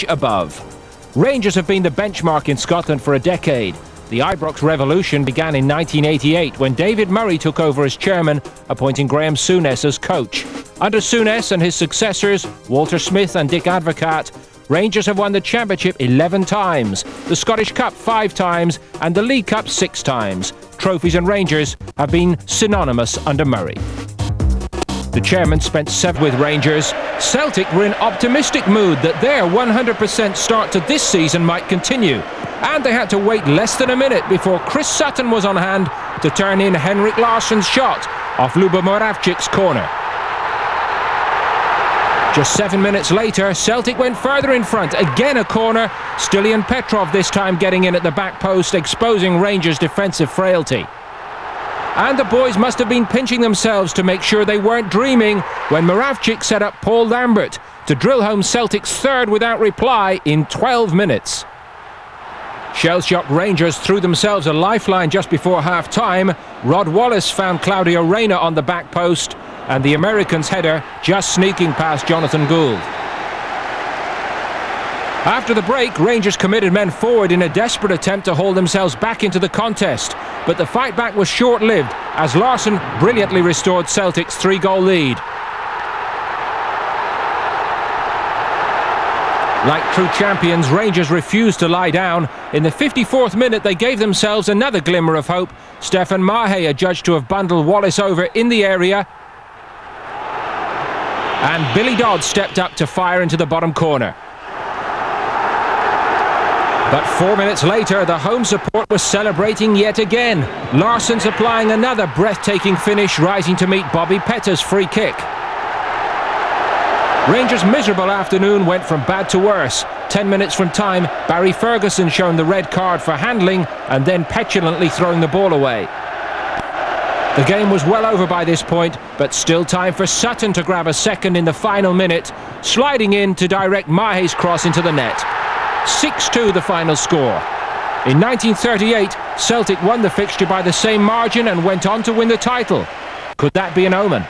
above. Rangers have been the benchmark in Scotland for a decade. The Ibrox revolution began in 1988 when David Murray took over as chairman, appointing Graham Souness as coach. Under Souness and his successors, Walter Smith and Dick Advocaat, Rangers have won the Championship 11 times, the Scottish Cup 5 times and the League Cup 6 times. Trophies and Rangers have been synonymous under Murray. The chairman spent 7 with Rangers. Celtic were in optimistic mood that their 100% start to this season might continue. And they had to wait less than a minute before Chris Sutton was on hand to turn in Henrik Larsson's shot off Luba Moravcic's corner. Just 7 minutes later, Celtic went further in front. Again a corner. Stilian Petrov this time getting in at the back post, exposing Rangers' defensive frailty. And the boys must have been pinching themselves to make sure they weren't dreaming when Moravcic set up Paul Lambert to drill home Celtic's third without reply in 12 minutes. Shell-shocked Rangers threw themselves a lifeline just before half-time. Rod Wallace found Claudio Reyna on the back post, and the Americans' header just sneaking past Jonathan Gould. After the break, Rangers committed men forward in a desperate attempt to haul themselves back into the contest, but the fight back was short-lived as Larsson brilliantly restored Celtic's 3-goal lead. Like true champions, Rangers refused to lie down. In the 54th minute, they gave themselves another glimmer of hope. Stefan Mahe adjudged to have bundled Wallace over in the area, and Billy Dodd stepped up to fire into the bottom corner. But 4 minutes later, the home support was celebrating yet again. Larsson supplying another breathtaking finish, rising to meet Bobby Petter's free kick. Rangers' miserable afternoon went from bad to worse. 10 minutes from time, Barry Ferguson shown the red card for handling and then petulantly throwing the ball away. The game was well over by this point, but still time for Sutton to grab a second in the final minute, sliding in to direct Mahe's cross into the net. 6-2 the final score. In 1938, Celtic won the fixture by the same margin and went on to win the title. Could that be an omen?